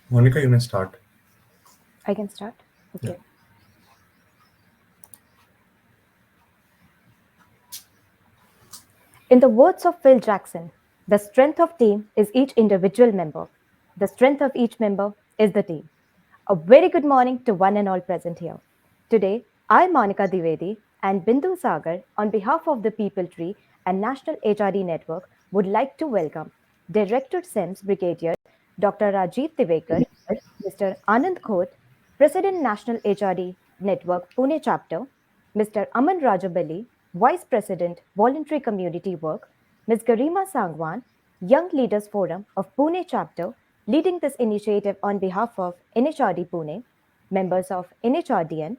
Monica, you may start. I can start. Yeah. Okay. In the words of Phil Jackson, the strength of team is each individual member. The strength of each member is the team. A very good morning to one and all present here. Today, I, Monica Divedi, and Bindu Sagar, on behalf of the People Tree and National HRD Network, would like to welcome Director SIMS Brigadier Dr. Rajiv Tivekar, Mr. Anand Khote, President National HRD Network Pune Chapter, Mr. Aman Rajabali, Vice President Voluntary Community Work, Ms. Garima Sangwan, Young Leaders Forum of Pune Chapter, leading this initiative on behalf of NHRD Pune, members of NHRDN,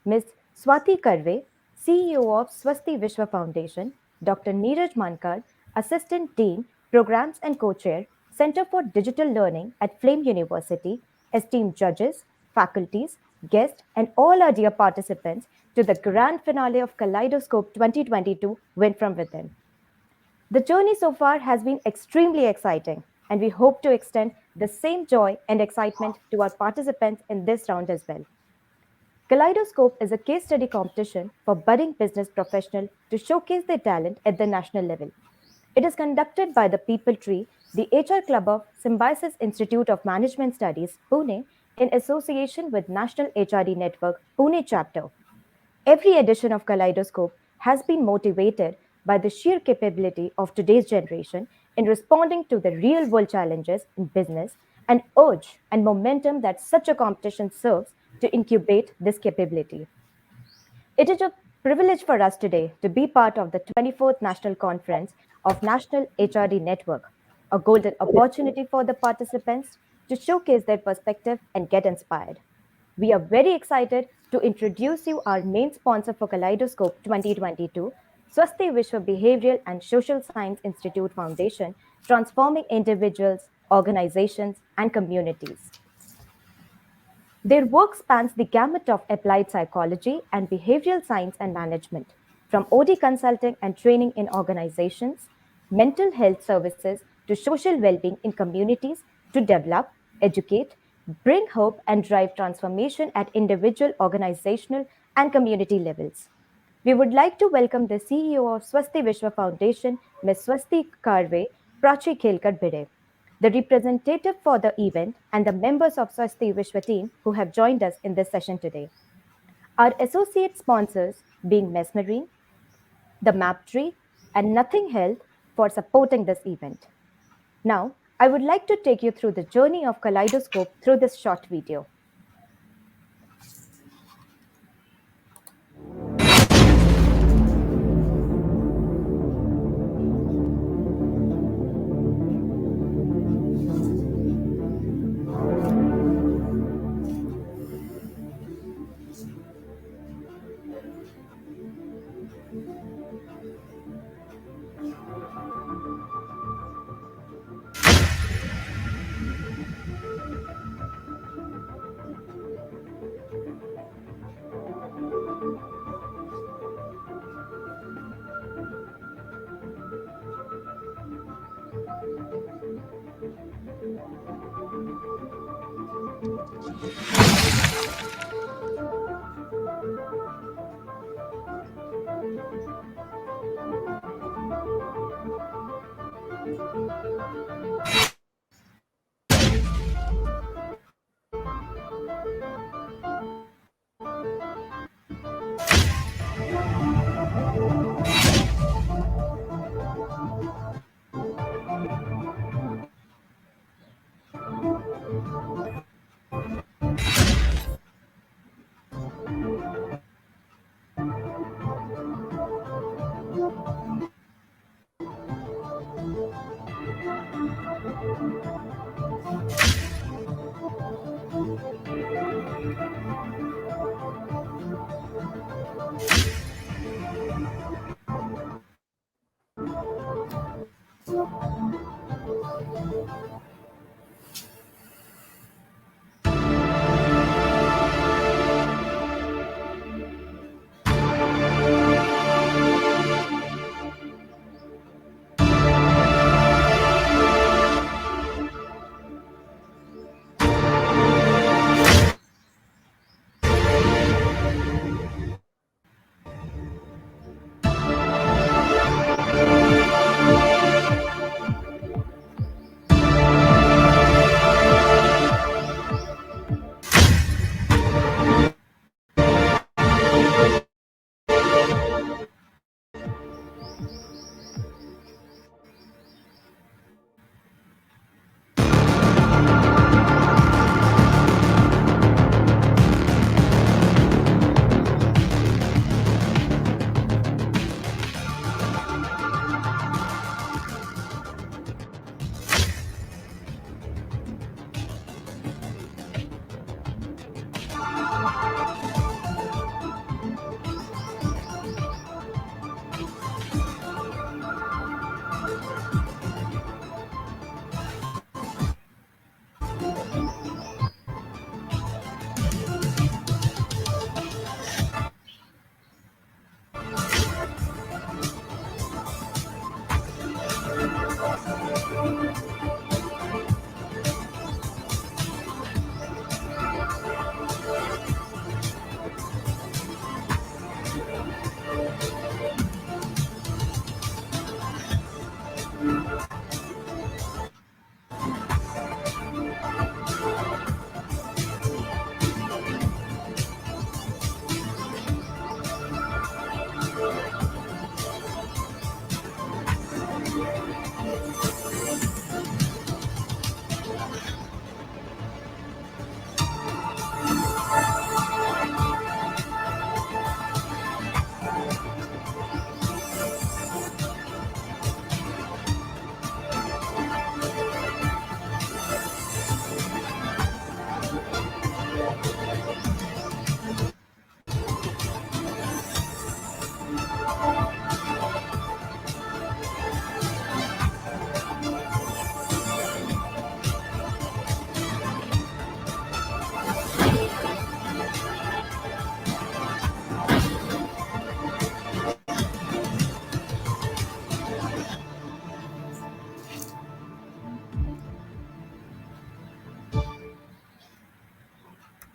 Ms. Swati Karve, CEO of Swasti Vishwa Foundation, Dr. Neeraj Mankar, Assistant Dean, Programs and Co-Chair, Center for Digital Learning at Flame University, esteemed judges, faculties, guests, and all our dear participants to the grand finale of Kaleidoscope 2022 Win From Within. The journey so far has been extremely exciting, and we hope to extend the same joy and excitement to our participants in this round as well. Kaleidoscope is a case study competition for budding business professionals to showcase their talent at the national level. It is conducted by the People Tree, the HR Club of Symbiosis Institute of Management Studies, Pune, in association with National HRD Network, Pune chapter. Every edition of Kaleidoscope has been motivated by the sheer capability of today's generation in responding to the real world challenges in business and urge and momentum that such a competition serves to incubate this capability. It is a privilege for us today to be part of the 24th National Conference of National HRD Network, a golden opportunity for the participants to showcase their perspective and get inspired. We are very excited to introduce you our main sponsor for Kaleidoscope 2022, Swasti Vishwa Behavioral and Social Science Institute Foundation, transforming individuals, organizations, and communities. Their work spans the gamut of applied psychology and behavioral science and management, from OD consulting and training in organizations, mental health services, to social well being in communities to develop, educate, bring hope, and drive transformation at individual, organizational, and community levels. We would like to welcome the CEO of Swasti Vishwa Foundation, Ms. Swasti Karve, Prachi Khelkar Bide, the representative for the event, and the members of Swasti Vishwa team who have joined us in this session today. Our associate sponsors being Mesmerine, the Maptree, and Nothing Health for supporting this event. Now, I would like to take you through the journey of Kaleidoscope through this short video.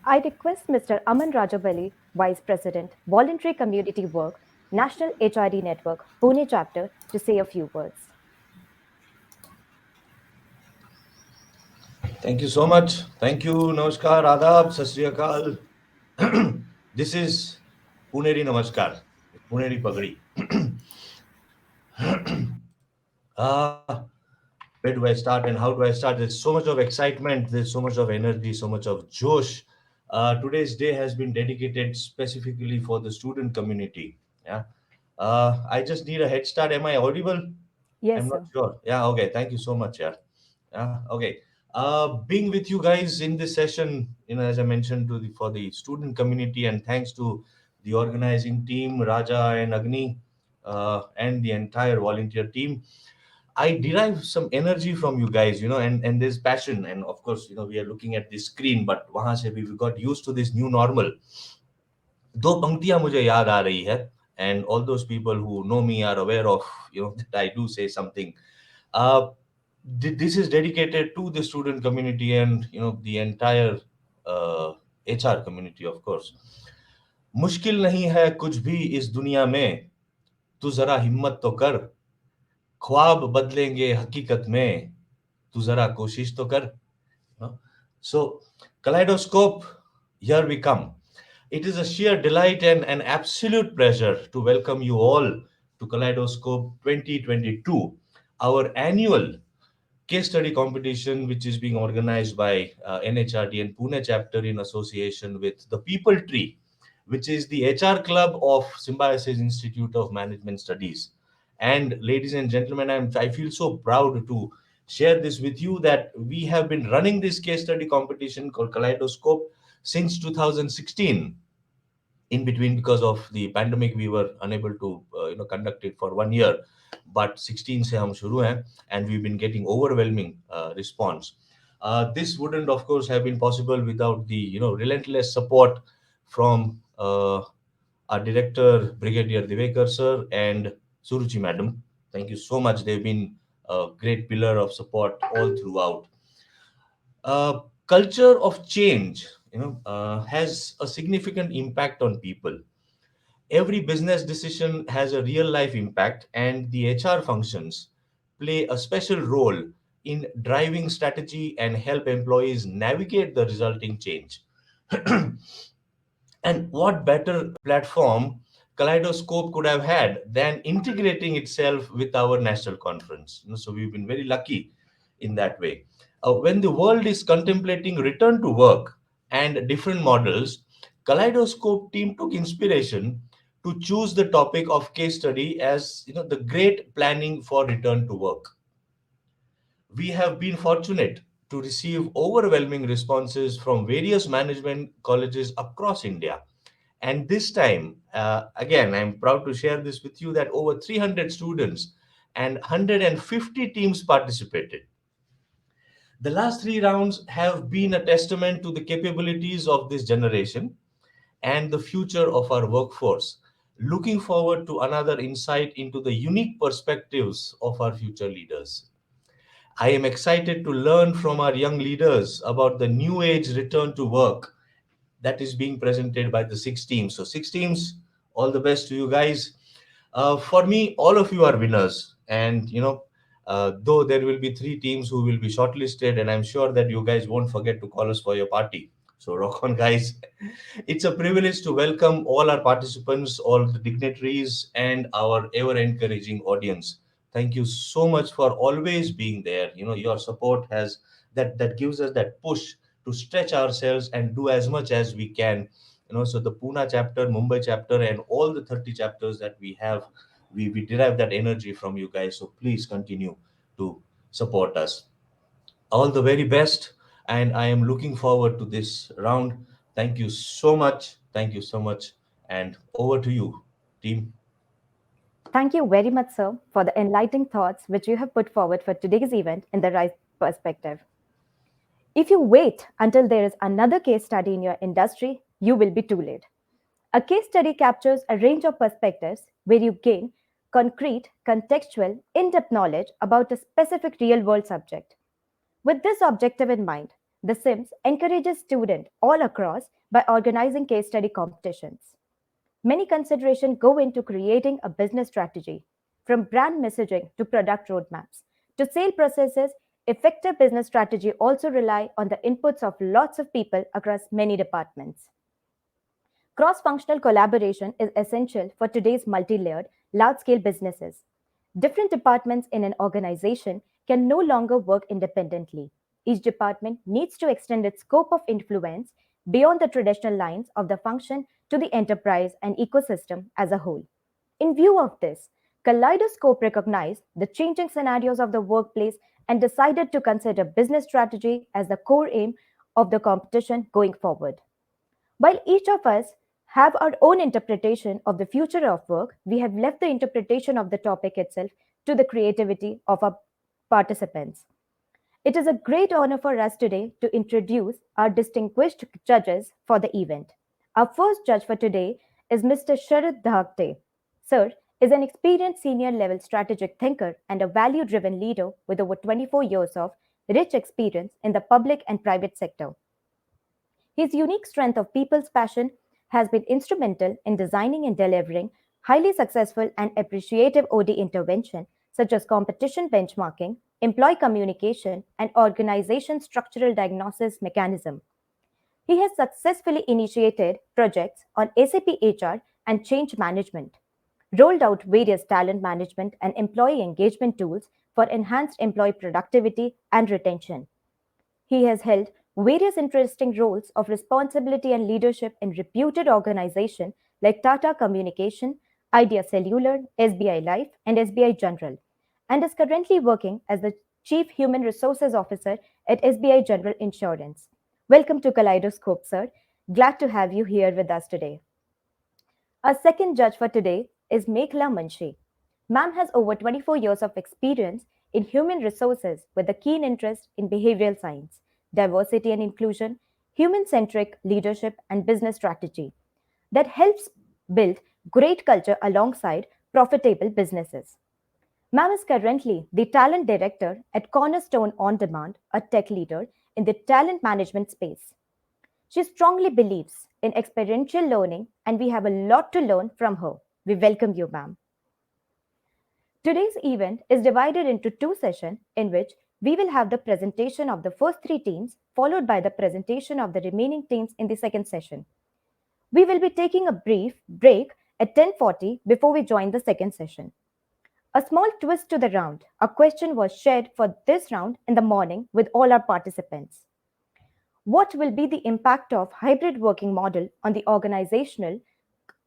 I request Mr. Aman Rajabali, Vice President, Voluntary Community Work, National HRD Network, Pune Chapter, to say a few words. Thank you so much. Thank you. Namaskar, Adab, Sat Sri Akal. This is Puneri Namaskar, Puneri Pagadi. Ah, where do I start and how do I start? There's so much of excitement, there's so much of energy, so much of josh. Today's day has been dedicated specifically for the student community. Yeah. I just need a head start. Am I audible? I'm Yes, not sir. sure. Yeah, okay. Thank you so much. Yeah. Yeah, okay. Being with you guys in this session, as I mentioned to the for the student community, and thanks to the organizing team, Raja and Agni, and the entire volunteer team. I derive some energy from you guys, and there's passion, and of course, we are looking at this screen, but wahan se we got used to this new normal. दो पंक्तियां मुझे याद आ रही है, and all those people who know me are aware of, that I do say something. uh, this is dedicated to the student community and the entire uh, HR community, of course. मुश्किल नहीं है कुछ भी इस दुनिया में, तू जरा हिम्मत तो कर, ख्वाब बदलेंगे हकीकत में, तू जरा कोशिश तो कर. No? So, Kaleidoscope, here we come. It is a sheer delight and an absolute pleasure to welcome you all to Kaleidoscope 2022, our annual case study competition, which is being organized by NHRD and Pune chapter in association with the People Tree, which is the HR club of Symbiosis Institute of Management Studies. And ladies and gentlemen, I feel so proud to share this with you that we have been running this case study competition called Kaleidoscope since 2016. In between, because of the pandemic, we were unable to conduct it for 1 year, but 16 se hum shuru hain, and we've been getting overwhelming response. This wouldn't of course have been possible without the relentless support from our director, Brigadier Divekar sir, and Suruchi madam. Thank you so much. They've been a great pillar of support all throughout. Culture of change has a significant impact on people. Every business decision has a real life impact, and the HR functions play a special role in driving strategy and help employees navigate the resulting change. And what better platform Kaleidoscope could have had than integrating itself with our national conference? So we've been very lucky in that way. When the world is contemplating return to work and different models, Kaleidoscope team took inspiration to choose the topic of case study as the great planning for return to work. We have been fortunate to receive overwhelming responses from various management colleges across India. And this time, again, I'm proud to share this with you that over 300 students and 150 teams participated. The last three rounds have been a testament to the capabilities of this generation and the future of our workforce. Looking forward to another insight into the unique perspectives of our future leaders. I am excited to learn from our young leaders about the new age return to work that is being presented by the six teams. So, six teams, all the best to you guys. For me, all of you are winners. And, though there will be three teams who will be shortlisted, and I'm sure that you guys won't forget to call us for your party. So, rock on, guys. It's a privilege to welcome all our participants, all the dignitaries, and our ever encouraging audience. Thank you so much for always being there. Your support has that gives us that push to stretch ourselves and do as much as we can. So the Pune chapter, Mumbai chapter, and all the 30 chapters that we have, we derive that energy from you guys. So please continue to support us. All the very best, and I am looking forward to this round. Thank you so much. Thank you so much. And over to you, team. Thank you very much, sir, for the enlightening thoughts which you have put forward for today's event in the right perspective. If you wait until there is another case study in your industry, you will be too late. A case study captures a range of perspectives where you gain concrete, contextual, in depth knowledge about a specific real world subject. With this objective in mind, The SIMS encourages students all across by organizing case study competitions. Many considerations go into creating a business strategy, from brand messaging to product roadmaps. To sale processes, effective business strategy also rely on the inputs of lots of people across many departments. Cross functional collaboration is essential for today's multi layered, large scale businesses. Different departments in an organization can no longer work independently. Each department needs to extend its scope of influence beyond the traditional lines of the function to the enterprise and ecosystem as a whole. In view of this, Kaleidoscope recognized the changing scenarios of the workplace and decided to consider business strategy as the core aim of the competition going forward. While each of us have our own interpretation of the future of work, we have left the interpretation of the topic itself to the creativity of our participants. It is a great honor for us today to introduce our distinguished judges for the event. Our first judge for today is Mr. Sharad Dhakte. Sir is an experienced senior level strategic thinker and a value driven leader with over 24 years of rich experience in the public and private sector. His unique strength of people's passion has been instrumental in designing and delivering highly successful and appreciative OD intervention such as competition benchmarking, employee communication, and organization structural diagnosis mechanism. He has successfully initiated projects on SAP HR and change management, rolled out various talent management and employee engagement tools for enhanced employee productivity and retention. He has held various interesting roles of responsibility and leadership in reputed organizations like Tata Communication, Idea Cellular, SBI Life, and SBI General, and is currently working as the Chief Human Resources Officer at SBI General Insurance. Welcome to Kaleidoscope, sir. Glad to have you here with us today. Our second judge for today is Meghla Munshi. Ma'am has over 24 years of experience in human resources with a keen interest in behavioral science, diversity and inclusion, human centric leadership, and business strategy that helps build great culture alongside profitable businesses. Ma'am is currently the talent director at Cornerstone On Demand, a tech leader in the talent management space. She strongly believes in experiential learning, and we have a lot to learn from her. We welcome you, ma'am. Today's event is divided into two sessions in which we will have the presentation of the first three teams, followed by the presentation of the remaining teams in the second session. We will be taking a brief break at 10:40 before we join the second session. A small twist to the round. A question was shared for this round in the morning with all our participants. What will be the impact of hybrid working model on the organizational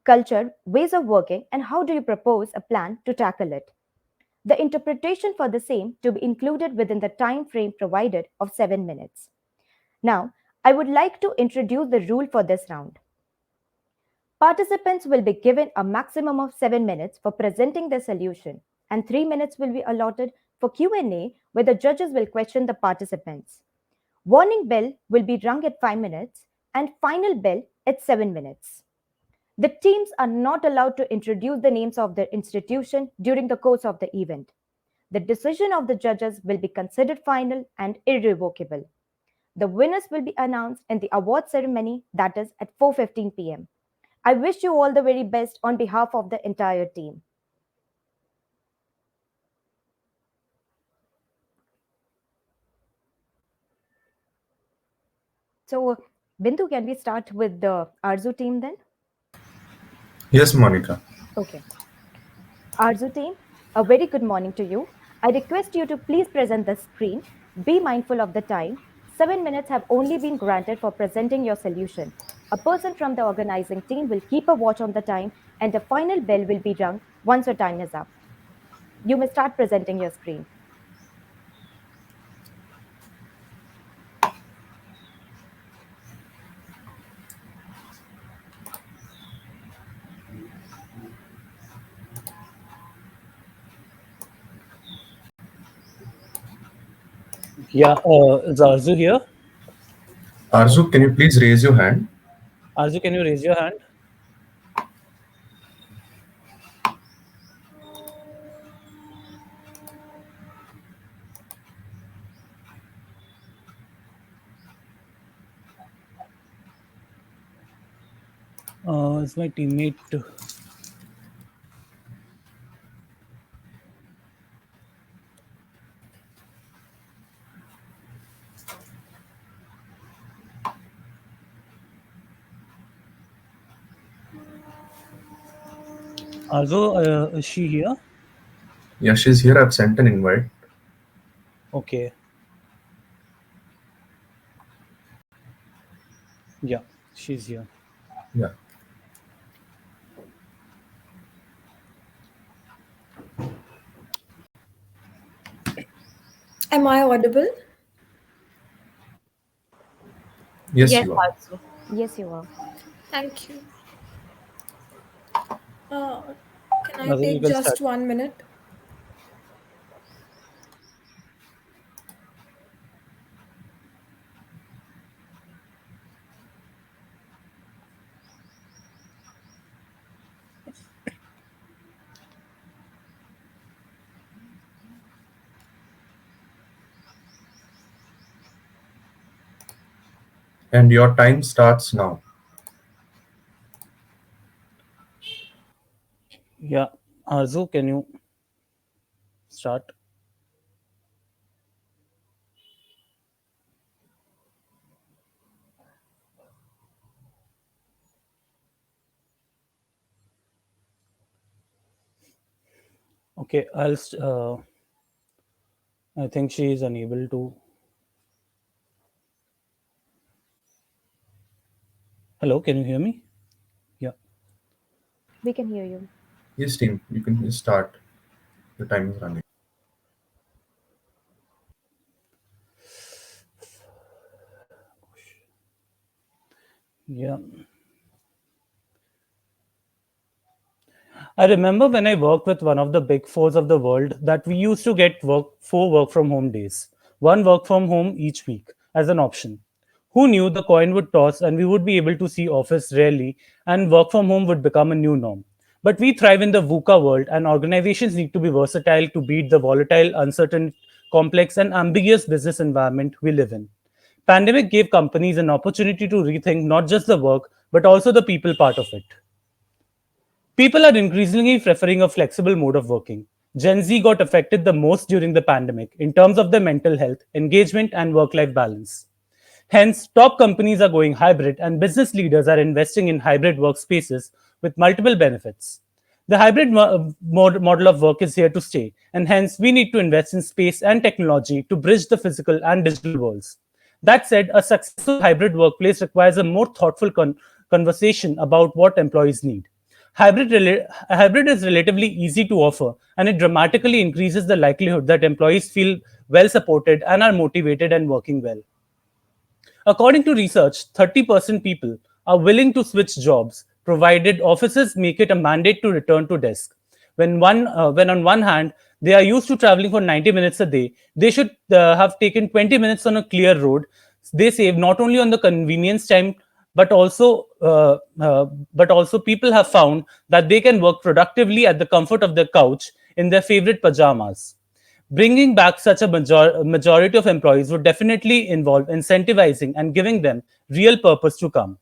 culture, ways of working, and how do you propose a plan to tackle it? The interpretation for the same to be included within the time frame provided of 7 minutes. Now, I would like to introduce the rule for this round. Participants will be given a maximum of 7 minutes for presenting their solution, and 3 minutes will be allotted for Q&A where the judges will question the participants. Warning bell will be rung at 5 minutes and final bell at 7 minutes. The teams are not allowed to introduce the names of their institution during the course of the event. The decision of the judges will be considered final and irrevocable. The winners will be announced in the award ceremony, that is at 4:15 p.m. I wish you all the very best on behalf of the entire team. So, Bindu, can we start with the Arzu team then? Yes, Monica. Okay. Arzu team, a very good morning to you. I request you to please present the screen. Be mindful of the time. 7 minutes have only been granted for presenting your solution. A person from the organizing team will keep a watch on the time and the final bell will be rung once your time is up. You may start presenting your screen. Yeah, is Arzu here? Arzu, can you please raise your hand? Arzu, can you raise your hand? Is my teammate? Arzu, is she here? Yeah, she's here. I've sent an invite. Okay. Yeah, she's here. Yeah. Am I audible? Yes, Yes, you are. also. Yes, you are. Thank you. Uh, can I Arzu, you take can start. just 1 minute? And your time starts now. Yeah, Arzu, can you start? Okay, I think she is unable to. Hello, can you hear me? Yeah. We can hear you. Yes, team, you can just start. The time is running. Yeah. I remember when I worked with one of the big fours of the world that we used to get 4 work from home days, one work from home each week as an option. Who knew the coin would toss and we would be able to see office rarely and work from home would become a new norm? But we thrive in the VUCA world and organizations need to be versatile to beat the volatile, uncertain, complex and ambiguous business environment we live in. Pandemic gave companies an opportunity to rethink not just the work but also the people part of it. People are increasingly preferring a flexible mode of working. Gen Z got affected the most during the pandemic in terms of their mental health, engagement, and work life balance. Hence, top companies are going hybrid, and business leaders are investing in hybrid workspaces with multiple benefits. The hybrid model of work is here to stay, and hence, we need to invest in space and technology to bridge the physical and digital worlds. That said, a successful hybrid workplace requires a more thoughtful conversation about what employees need. Hybrid is relatively easy to offer, and it dramatically increases the likelihood that employees feel well supported and are motivated and working well. According to research, 30% people are willing to switch jobs provided offices make it a mandate to return to desk. When on one hand they are used to traveling for 90 minutes a day, they should have taken 20 minutes on a clear road. They save not only on the convenience time, but also people have found that they can work productively at the comfort of their couch in their favorite pajamas. Bringing back such a majority of employees would definitely involve incentivizing and giving them real purpose to come.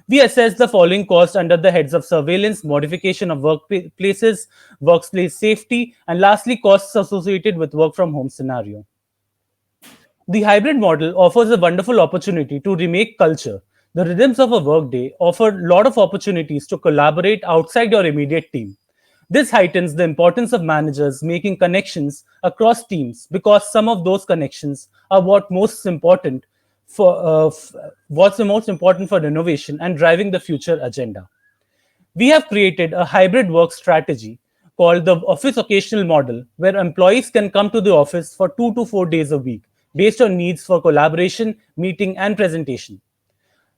We assess the following costs under the heads of surveillance, modification of workplaces, workplace safety, and lastly, costs associated with work from home scenario. The hybrid model offers a wonderful opportunity to remake culture. The rhythms of a workday offer a lot of opportunities to collaborate outside your immediate team. This heightens the importance of managers making connections across teams because some of those connections are what's the most important for innovation and driving the future agenda. We have created a hybrid work strategy called the office occasional model, where employees can come to the office for 2 to 4 days a week based on needs for collaboration, meeting, and presentation.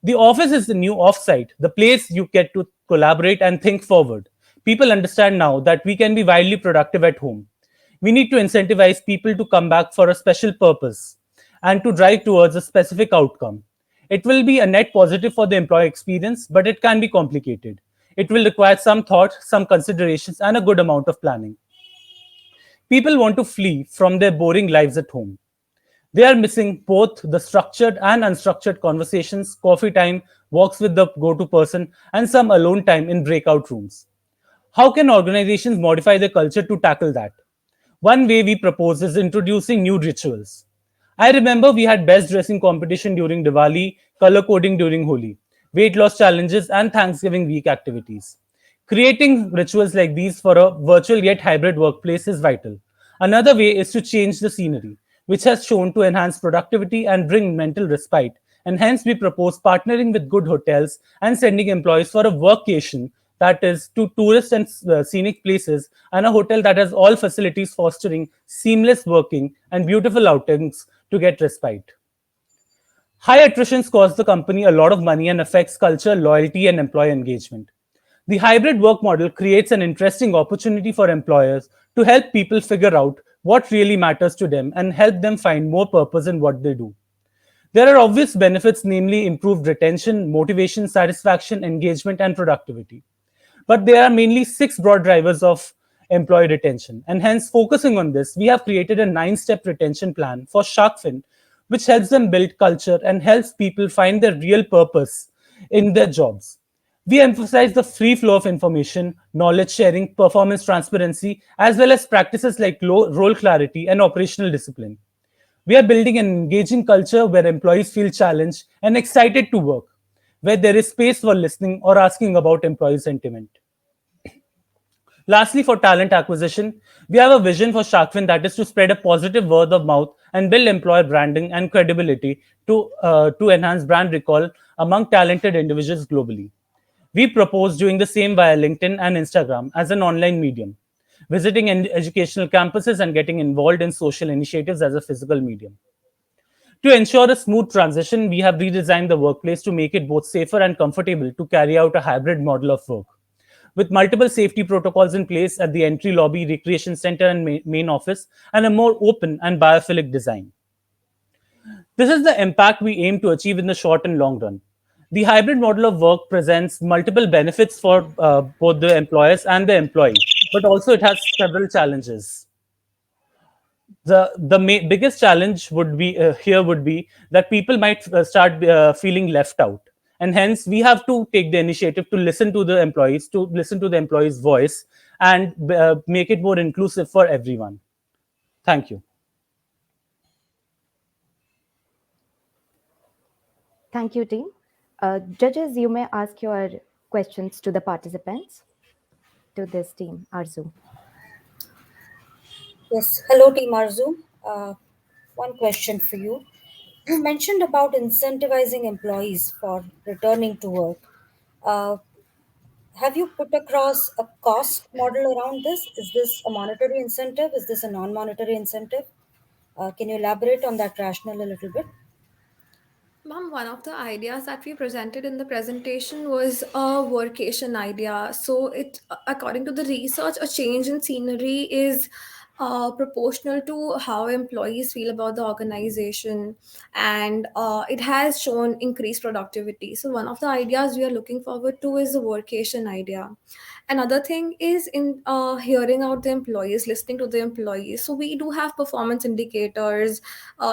The office is the new offsite, the place you get to collaborate and think forward. People understand now that we can be widely productive at home. We need to incentivize people to come back for a special purpose and to drive towards a specific outcome. It will be a net positive for the employee experience, but it can be complicated. It will require some thought, some considerations, and a good amount of planning. People want to flee from their boring lives at home. They are missing both the structured and unstructured conversations, coffee time, walks with the go to person, and some alone time in breakout rooms. How can organizations modify their culture to tackle that? One way we propose is introducing new rituals. I remember we had best dressing competition during Diwali, color coding during Holi, weight loss challenges, and Thanksgiving week activities. Creating rituals like these for a virtual yet hybrid workplace is vital. Another way is to change the scenery, which has shown to enhance productivity and bring mental respite. And hence, we propose partnering with good hotels and sending employees for a workation, that is, to tourist and scenic places, and a hotel that has all facilities fostering seamless working and beautiful outings to get respite. High attrition costs the company a lot of money and affects culture, loyalty, and employee engagement. The hybrid work model creates an interesting opportunity for employers to help people figure out what really matters to them and help them find more purpose in what they do. There are obvious benefits, namely improved retention, motivation, satisfaction, engagement, and productivity. But there are mainly six broad drivers of employee retention. And hence, focusing on this, we have created a 9 step retention plan for Sharkfin, which helps them build culture and helps people find their real purpose in their jobs. We emphasize the free flow of information, knowledge sharing, performance transparency, as well as practices like role clarity and operational discipline. We are building an engaging culture where employees feel challenged and excited to work, where there is space for listening or asking about employee sentiment. Lastly, for talent acquisition, we have a vision for Sharkfin that is to spread a positive word of mouth and build employer branding and credibility to enhance brand recall among talented individuals globally. We propose doing the same via LinkedIn and Instagram as an online medium, visiting educational campuses and getting involved in social initiatives as a physical medium. To ensure a smooth transition, we have redesigned the workplace to make it both safer and comfortable to carry out a hybrid model of work. With multiple safety protocols in place at the entry lobby, recreation center, and main office, and a more open and biophilic design. This is the impact we aim to achieve in the short and long run. The hybrid model of work presents multiple benefits for both the employers and the employee, but also it has several challenges. The biggest challenge would be here would be that people might start feeling left out, and hence we have to take the initiative to listen to the employees, to listen to the employees voice, and make it more inclusive for everyone. Thank you. Thank you, team. Judges, you may ask your questions to the participants, to this team, Arzu. Yes, hello Team Arzu. One question for you. You mentioned about incentivizing employees for returning to work. Uh, have you put across a cost model around this? Is this a monetary incentive? Is this a non monetary incentive? Can you elaborate on that rationale a little bit? Ma'am, one of the ideas that we presented in the presentation was a workation idea. So, according to the research, a change in scenery is proportional to how employees feel about the organization, and it has shown increased productivity. So, one of the ideas we are looking forward to is the workation idea. Another thing is in hearing out the employees, listening to the employees. So we do have performance indicators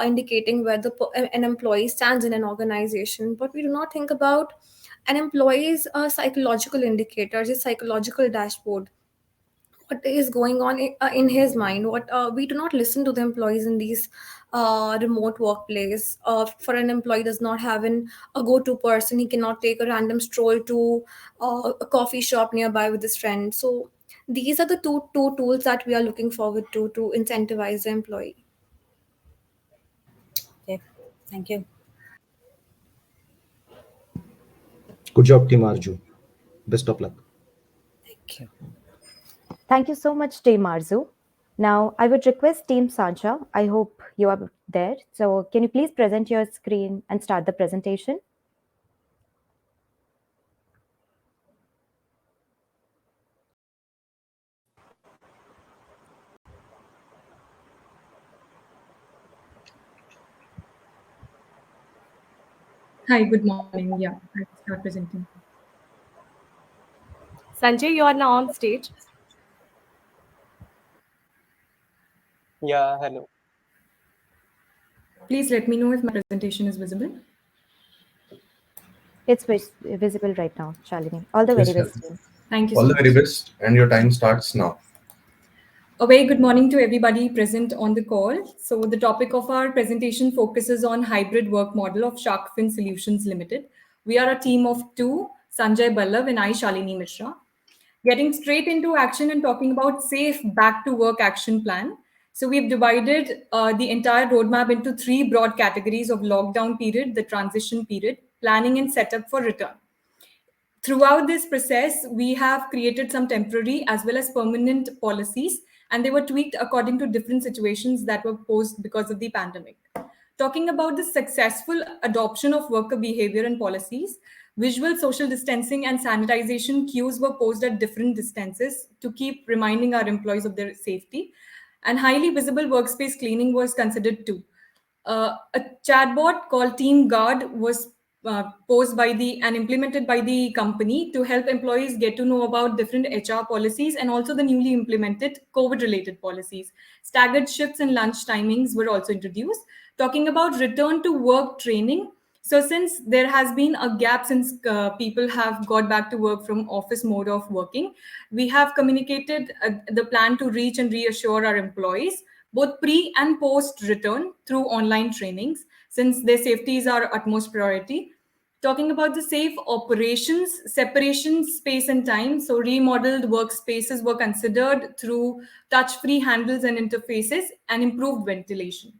indicating where an employee stands in an organization, but we do not think about an employee's psychological indicators, his psychological dashboard, what is going on in his mind. What We do not listen to the employees in these remote workplace. For an employee does not have a go-to person, he cannot take a random stroll to a coffee shop nearby with his friend. So these are the two tools that we are looking forward to incentivize the employee. Okay, thank you. Good job, Team Arju. Best of luck. Thank you. Thank you so much, team Arzu. Now, I would request team Sancha. I hope you are there. So, can you please present your screen and start the presentation? Hi, good morning. Yeah, I will start presenting. Sanjay, you are now on stage. Yeah, hello. Please let me know if my presentation is visible. It's visible right now, Shalini. All the very Yes, best Shalini. to you. Thank you All so the very much. best, and your time starts now. A very good morning to everybody present on the call. So, the topic of our presentation focuses on hybrid work model of Sharkfin Solutions Limited. We are a team of two, Sanjay Ballav and I, Shalini Mishra. Getting straight into action and talking about safe back to work action plan. So we've divided the entire roadmap into three broad categories of lockdown period, the transition period, planning and setup for return. Throughout this process, we have created some temporary as well as permanent policies, and they were tweaked according to different situations that were posed because of the pandemic. Talking about the successful adoption of worker behavior and policies, visual social distancing and sanitization cues were posed at different distances to keep reminding our employees of their safety. And highly visible workspace cleaning was considered too. A chatbot called Team Guard was posed by the and implemented by the company to help employees get to know about different HR policies and also the newly implemented COVID related policies. Staggered shifts and lunch timings were also introduced. Talking about return to work training. So, since there has been a gap since people have got back to work from office mode of working, we have communicated the plan to reach and reassure our employees both pre and post return through online trainings, since their safety is our utmost priority. Talking about the safe operations, separation, space, and time. So, remodeled workspaces were considered through touch free handles and interfaces and improved ventilation.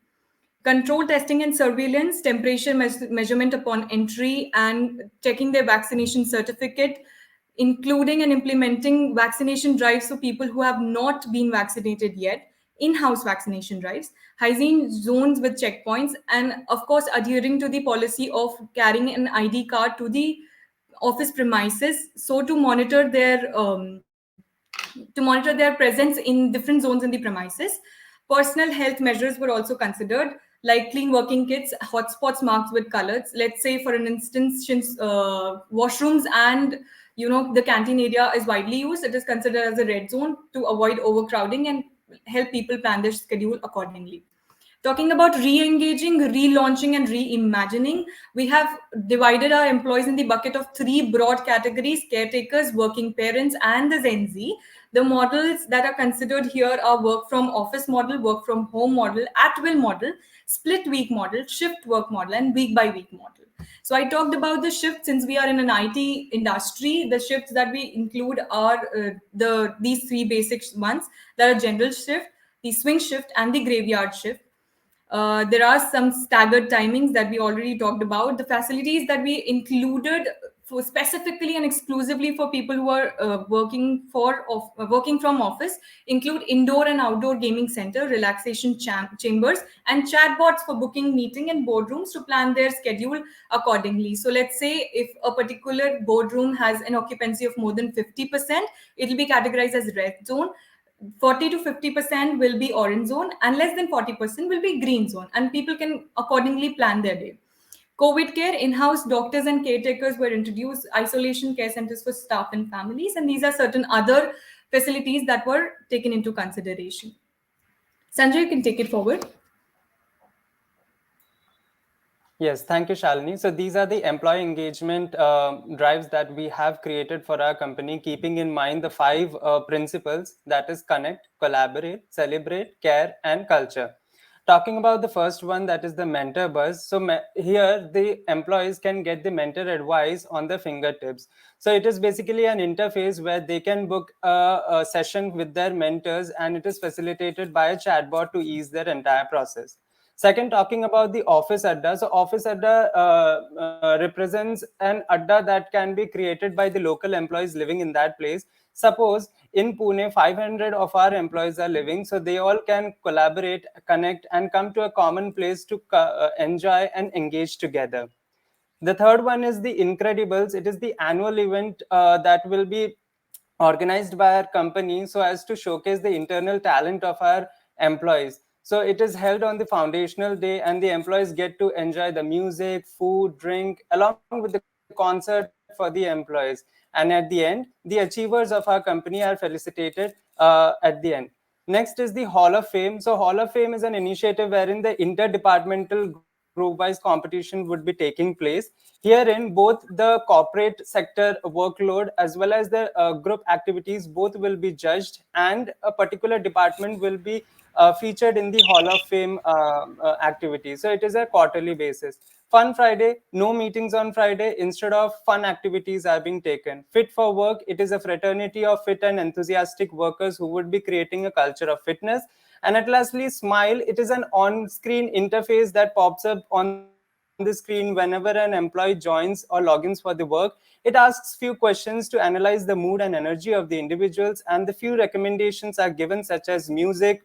Control testing and surveillance, temperature measurement upon entry, and checking their vaccination certificate, including and implementing vaccination drives for people who have not been vaccinated yet, in-house vaccination drives, hygiene zones with checkpoints, and of course adhering to the policy of carrying an ID card to the office premises, so to monitor their presence in different zones in the premises. Personal health measures were also considered, like clean working kits, hotspots marked with colors. Let's say, for an instance, since washrooms and the canteen area is widely used, it is considered as a red zone to avoid overcrowding and help people plan their schedule accordingly. Talking about re-engaging, relaunching, and reimagining, we have divided our employees in the bucket of three broad categories: caretakers, working parents, and the Gen Z. The models that are considered here are work from office model, work from home model, at will model, split week model, shift work model, and week by week model. So I talked about the shift since we are in an IT industry. The shifts that we include are these three basic ones: that are general shift, the swing shift, and the graveyard shift. There are some staggered timings that we already talked about. The facilities that we included for specifically and exclusively for people who are working from office include indoor and outdoor gaming center, relaxation chambers, and chatbots for booking meeting and boardrooms to plan their schedule accordingly. So let's say if a particular boardroom has an occupancy of more than 50%, it will be categorized as red zone. 40 to 50% will be orange zone, and less than 40% will be green zone, and people can accordingly plan their day. COVID care, in-house doctors and caretakers were introduced, isolation care centers for staff and families, and these are certain other facilities that were taken into consideration. Sanjay, you can take it forward. Yes, thank you, Shalini. So these are the employee engagement drives that we have created for our company, keeping in mind the five principles, that is connect, collaborate, celebrate, care, and culture. Talking about the first one, that is the mentor buzz. So here the employees can get the mentor advice on their fingertips. So it is basically an interface where they can book a session with their mentors, and it is facilitated by a chatbot to ease their entire process. Second, talking about the office adda. So office adda represents an adda that can be created by the local employees living in that place. Suppose in Pune, 500 of our employees are living, so they all can collaborate, connect, and come to a common place to enjoy and engage together. The third one is the Incredibles. It is the annual event that will be organized by our company so as to showcase the internal talent of our employees. So it is held on the foundational day, and the employees get to enjoy the music, food, drink, along with the concert for the employees. And at the end, the achievers of our company are felicitated at the end. Next is the Hall of Fame. So Hall of Fame is an initiative wherein the interdepartmental group-wise competition would be taking place. Herein, both the corporate sector workload as well as the group activities both will be judged, and a particular department will be featured in the Hall of Fame activity. So it is a quarterly basis. Fun Friday, no meetings on Friday. Instead of fun activities are being taken. Fit for Work, it is a fraternity of fit and enthusiastic workers who would be creating a culture of fitness. And at lastly, Smile, it is an on-screen interface that pops up on the screen whenever an employee joins or logins for the work. It asks few questions to analyze the mood and energy of the individuals, and the few recommendations are given, such as music,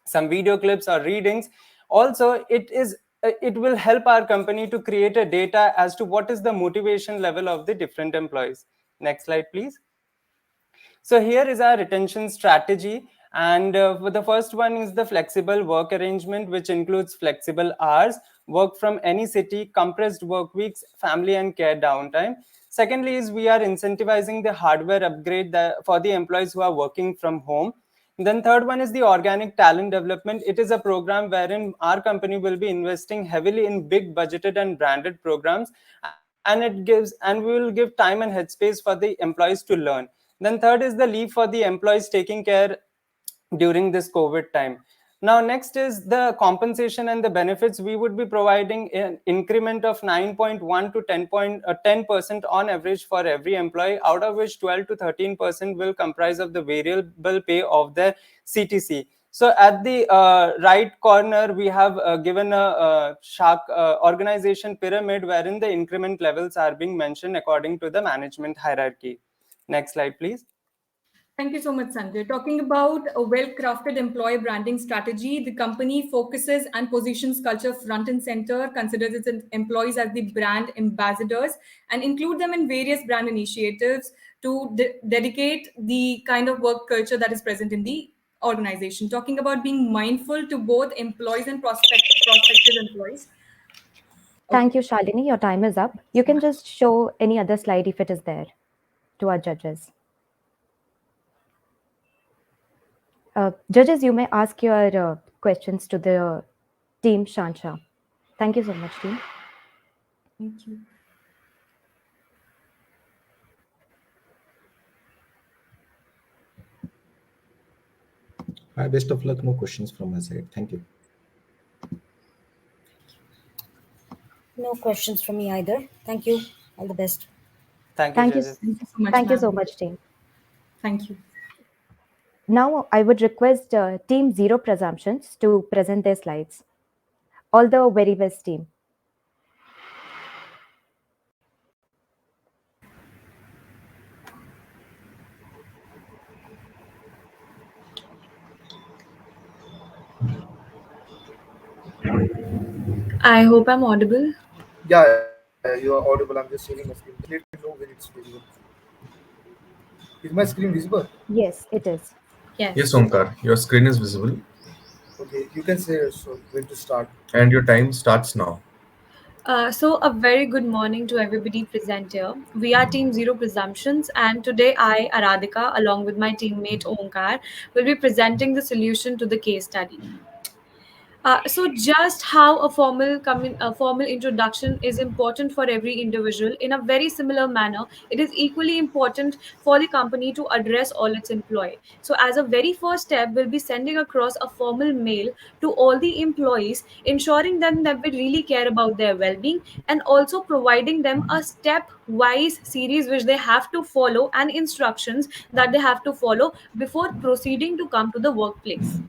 some video clips or readings. Also, it will help our company to create a data as to what is the motivation level of the different employees. Next slide, please. So here is our retention strategy. And the first one is the flexible work arrangement, which includes flexible hours, work from any city, compressed work weeks, family and care downtime. Secondly is we are incentivizing the hardware upgrade for the employees who are working from home. Then third one is the organic talent development. It is a program wherein our company will be investing heavily in big budgeted and branded programs, and we will give time and headspace for the employees to learn. Then third is the leave for the employees taking care during this COVID time. Now, next is the compensation and the benefits. We would be providing an increment of 9.1 to 10% on average for every employee, out of which 12 to 13% will comprise of the variable pay of their CTC. So at the right corner, we have given a shark organization pyramid wherein the increment levels are being mentioned according to the management hierarchy. Next slide, please. Thank you so much, Sanjay. Talking about a well-crafted employee branding strategy, the company focuses and positions culture front and center, considers its employees as the brand ambassadors, and include them in various brand initiatives to dedicate the kind of work culture that is present in the organization. Talking about being mindful to both employees and prospective employees. Thank you, Shalini. Your time is up. You can just show any other slide if it is there to our judges. Judges, you may ask your questions to the team Shansha. Thank you so much, team. Thank you. Hi, best of luck. No questions from my side. Thank you. No questions from me either. Thank you. All the best. Thank you, Thank you. judges. Thank you so much, Thank you ma'am. so much, team. Thank you. Now, I would request Team Zero Presumptions to present their slides. All the very best, team. I hope I'm audible. Yeah, you are audible. I'm just sharing my screen. Just let me know when it's visible. Is my screen visible? Yes, it is. Yes, Yes. Omkar, your screen is visible Okay, you can say so when to start. and your time starts now. So, a very good morning to everybody present here. We are Team Zero Presumptions, and today I, Aradhika, along with my teammate Omkar, will be presenting the solution to the case study. So just how a formal introduction is important for every individual, in a very similar manner, it is equally important for the company to address all its employee. So as a very first step, we'll be sending across a formal mail to all the employees, ensuring them that we really care about their well-being, and also providing them a step-wise series which they have to follow and instructions that they have to follow before proceeding to come to the workplace.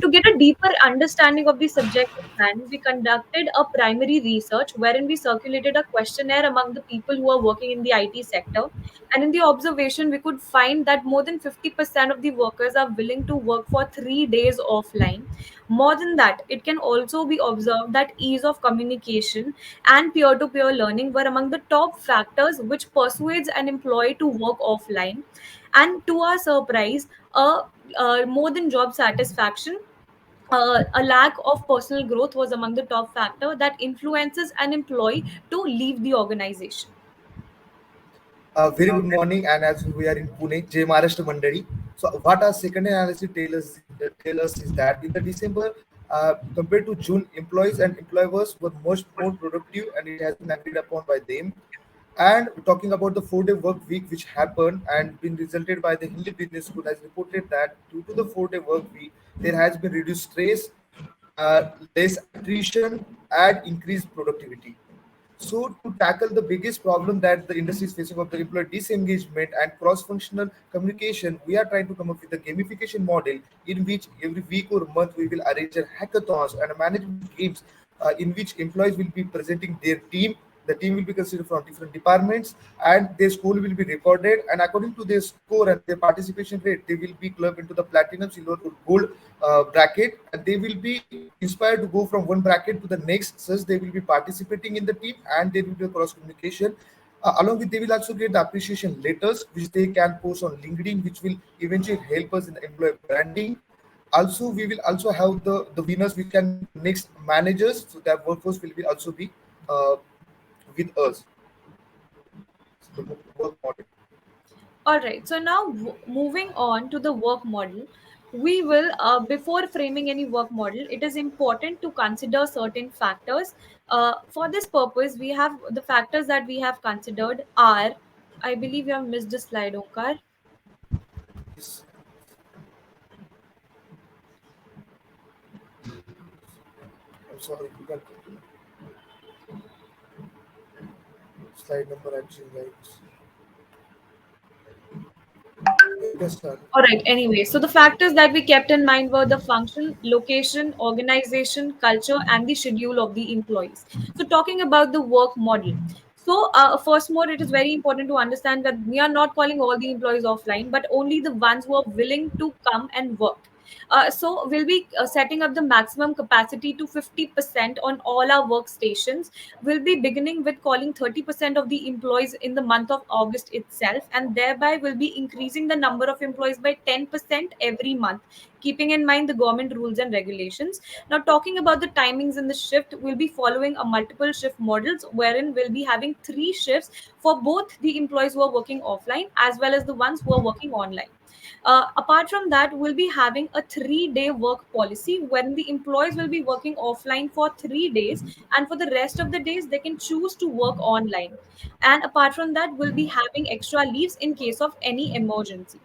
To get a deeper understanding of the subject at hand, we conducted a primary research wherein we circulated a questionnaire among the people who are working in the IT sector. And in the observation, we could find that more than 50% of the workers are willing to work for 3 days offline. More than that, it can also be observed that ease of communication and peer to peer learning were among the top factors which persuades an employee to work offline. And to our surprise, more than job satisfaction, a lack of personal growth was among the top factor that influences an employee to leave the organization. Very good morning, and as we are in Pune, Jai Maharashtra Mandari. So, what our second analysis tells us tell us is that in the December, compared to June, employees and employers were much more productive, and it has been agreed upon by them. And talking about the 4-day work week, which happened and been resulted by the Hindi Business School, has reported that due to the 4-day work week, there has been reduced stress, less attrition, and increased productivity. So, to tackle the biggest problem that the industry is facing of the employee disengagement and cross-functional communication, we are trying to come up with a gamification model in which every week or month we will arrange a hackathons and a management games in which employees will be presenting their team. The team will be considered from different departments, and their score will be recorded. And according to their score and their participation rate, they will be clubbed into the platinum, silver, or gold bracket, and they will be inspired to go from one bracket to the next. Such they will be participating in the team, and there will be a cross communication. Along with, they will also get the appreciation letters, which they can post on LinkedIn, which will eventually help us in the employer branding. Also, we will also have the winners, which can be the next managers, so that workforce will be also be uh, with us. So the work model. All right. So now moving on to the work model, we will, before framing any work model, it is important to consider certain factors. For this purpose, we have the factors that we have considered are, I believe you have missed the slide, Onkar. Yes, I'm sorry, you can continue. Slide number actually like you can start. All right. Anyway, so the factors that we kept in mind were the function, location, organization, culture, and the schedule of the employees. So, talking about the work model. So, first more, it is very important to understand that we are not calling all the employees offline, but only the ones who are willing to come and work. So, we'll be setting up the maximum capacity to 50% on all our workstations. We'll be beginning with calling 30% of the employees in the month of August itself, and thereby will be increasing the number of employees by 10% every month, keeping in mind the government rules and regulations. Now, talking about the timings in the shift, we'll be following a multiple shift models wherein we'll be having 3 shifts for both the employees who are working offline as well as the ones who are working online. Apart from that, we'll be having a 3-day work policy wherein the employees will be working offline for 3 days, and for the rest of the days, they can choose to work online. And apart from that, we'll be having extra leaves in case of any emergency.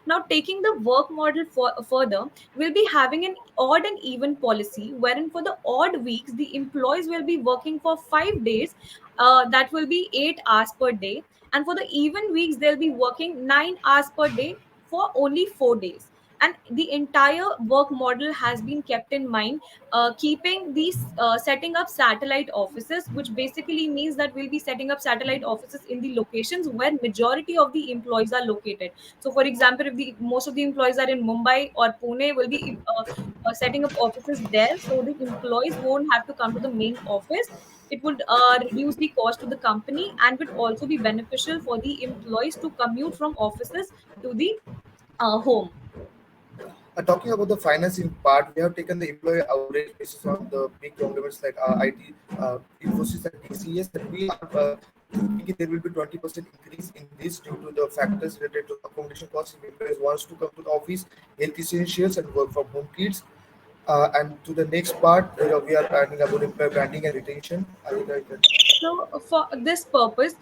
Now, taking the work model further, we'll be having an odd and even policy wherein for the odd weeks, the employees will be working for 5 days. That will be 8 hours per day. And for the even weeks, they'll be working 9 hours per day for only 4 days. And the entire work model has been kept in mind, keeping these setting up satellite offices, which basically means that we'll be setting up satellite offices in the locations where majority of the employees are located. So, for example, if the most of the employees are in Mumbai or Pune, will be setting up offices there, so the employees won't have to come to the main office. It would reduce the cost to the company and would also be beneficial for the employees to commute from offices to the home. Talking about the financing part, we have taken the employee average basis on the big conglomerates like IT, Infosys, and TCS, and we are thinking there will be 20% increase in this due to the factors related to accommodation costs. If employees wants to come to the office, health essentials, and work from home kids. And to the next part, we are planning about employee branding and retention. I think I can. So, for this purpose,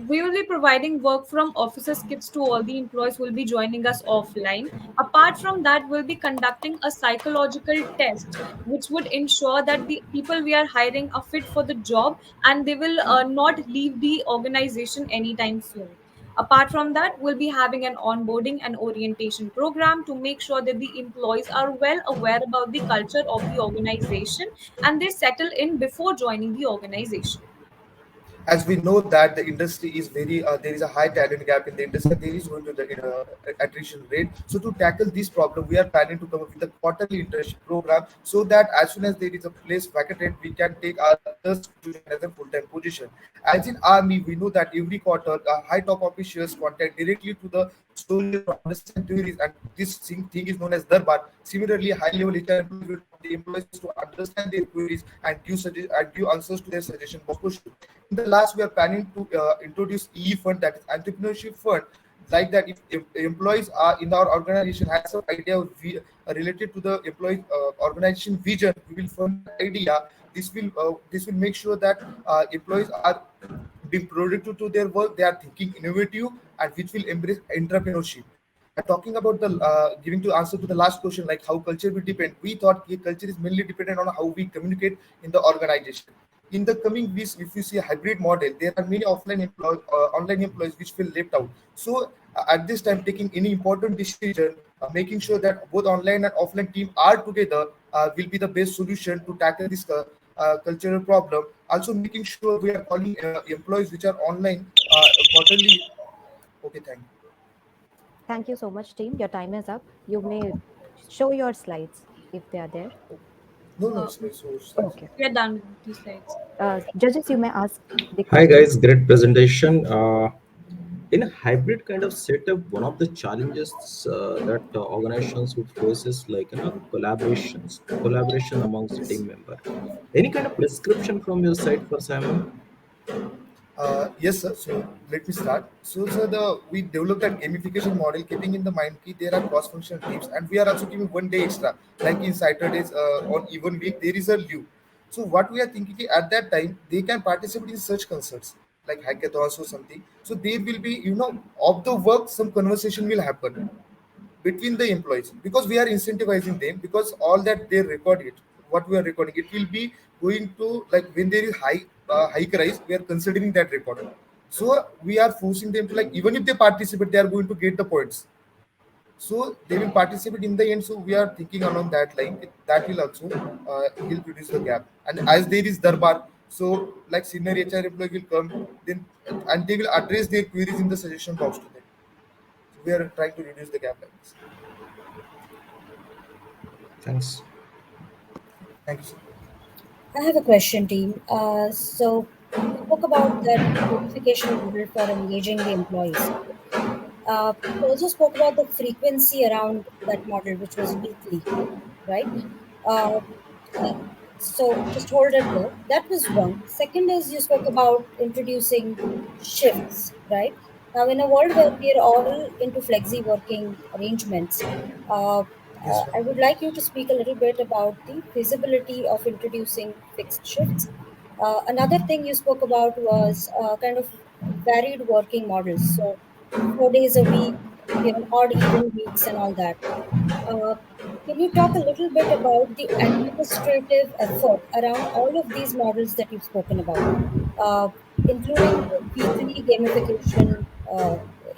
we will be providing work from offices kits to all the employees who will be joining us offline. Apart from that, we'll be conducting a psychological test, which would ensure that the people we are hiring are fit for the job and they will not leave the organization anytime soon. Apart from that, we'll be having an onboarding and orientation program to make sure that the employees are well aware about the culture of the organization and they settle in before joining the organization. As we know that the industry is very there is a high talent gap in the industry, there is going to the attrition rate. So to tackle this problem, we are planning to come up with a quarterly internship program, so that as soon as there is a place vacant, we can take our others to join as a full-time position. As in army, we know that every quarter high top officials contact directly to the soldiers to understand theories, and this thing is known as darbar. Similarly, high level HR employees will talk to the employees to understand their queries and give answers to their suggestion box questions. In the last, we are planning to introduce E fund, that is entrepreneurship fund. like that. If employees are in our organization has some idea related to the employee organization vision, we will fund that idea. This will make sure that employees are being productive to their work. They are thinking innovative, and which will embrace entrepreneurship. And talking about the giving to answer to the last question, like how culture will depend, we thought culture is mainly dependent on how we communicate in the organization. In the coming weeks, if you see a hybrid model, there are many offline employees, online employees which feel left out. So at this time, taking any important decision, making sure that both online and offline team are together will be the best solution to tackle this cultural problem. Also, making sure we are calling employees which are online quarterly. Okay, thank you. Thank you so much, team. Your time is up. You may show your slides if they are there. No, no, Uh, it's not so slides. Okay. we are done with the slides. Judges, you may ask the Hi questions. guys, great presentation. In a hybrid kind of setup, one of the challenges that organizations would face is like collaboration amongst the team member. Any kind of prescription from your side for Simon? Yes, sir. So let me start. So, sir, we developed that gamification model, keeping in the mind that there are cross-functional teams, and we are also giving 1 day extra. Like in Saturdays on even week, there is a leave. So, what we are thinking is at that time they can participate in such concerts like hackathons or something. So there will be, of the work, some conversation will happen between the employees, because we are incentivizing them, because all that they record it, what we are recording, it will be going to, like, when there is high rise, we are considering that record. So we are forcing them to, like, even if they participate, they are going to get the points. So they will participate in the end. So we are thinking along that line. That will also help reduce the gap. And as there is darbar, so like senior HR employee will come, then, and they will address their queries in the suggestion box to them. So we are trying to reduce the gap like this. Thanks. Thank you, sir. I have a question, team. So you spoke about that gamification model for engaging the employees. You also spoke about the frequency around that model, which was weekly, right? Uh, uh, so just hold it there. That was one. Second is you spoke about introducing shifts, right? Now, in a world where we are all into flexi working arrangements, Yes, sir. I would like you to speak a little bit about the feasibility of introducing fixed shifts. Another thing you spoke about was kind of varied working models. So 4 days a week, odd even weeks and all that. Uh, can you talk a little bit about the administrative effort around all of these models that you've spoken about, uh, including the weekly gamification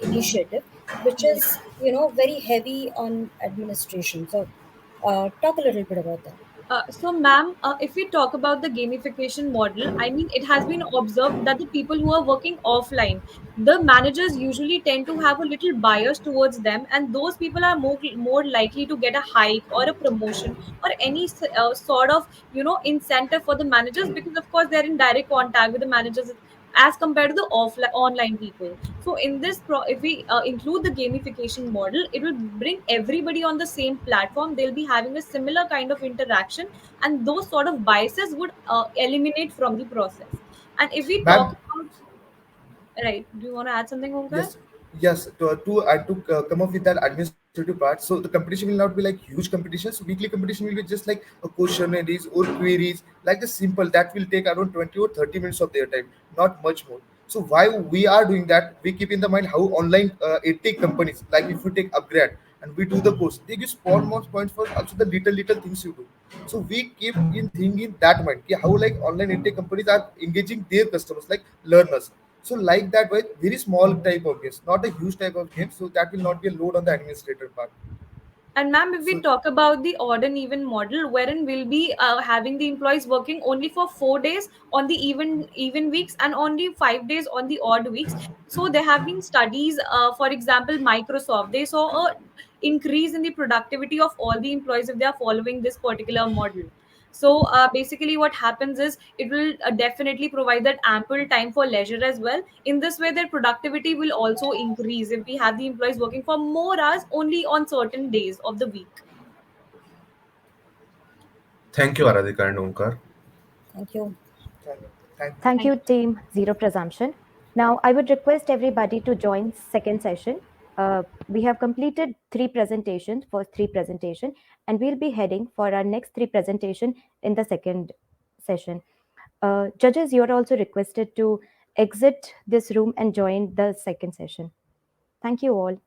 initiative, which is, very heavy on administration. So, talk a little bit about that. So, ma'am, if we talk about the gamification model, I mean, it has been observed that the people who are working offline, the managers usually tend to have a little bias towards them, and those people are more likely to get a hike or a promotion or any sort of incentive for the managers, because of course they're in direct contact with the managers as compared to the offline online people. So in this if we include the gamification model, it will bring everybody on the same platform. They'll be having a similar kind of interaction, and those sort of biases would eliminate from the process. And if we talk Ma'am, about, right, do you want to add something, Omkar? yes, yes. To come up with that administrative part, so the competition will not be like huge competitions. Weekly competition will be just like a questionnaires or queries, like the simple that will take around 20 or 30 minutes of their time, not much more. So why we are doing that? We keep in the mind how online edtech companies, like if you take upgrade and we do the course, they give small more points for also the little things you do. So we keep in thinking that mind, कि how like online edtech companies are engaging their customers, like learners. So like that way, very small type of games, not a huge type of game. So that will not be a load on the administrator part. And ma'am, if we So talk about the odd and even model, wherein we'll be having the employees working only for 4 days on the even weeks and only 5 days on the odd weeks. So there have been studies, for example, Microsoft, they saw a increase in the productivity of all the employees if they are following this particular model. So basically what happens is it will definitely provide that ample time for leisure as well. In this way, their productivity will also increase if we have the employees working for more hours only on certain days of the week. Thank you, Aradhika and Omkar. Thank you. thank, thank Thank Thank you, team. Zero presumption. Now, I would request everybody to join second session. We have completed three presentations for three presentation, and we'll be heading for our next three presentation in the second session. Judges, you are also requested to exit this room and join the second session. Thank you all.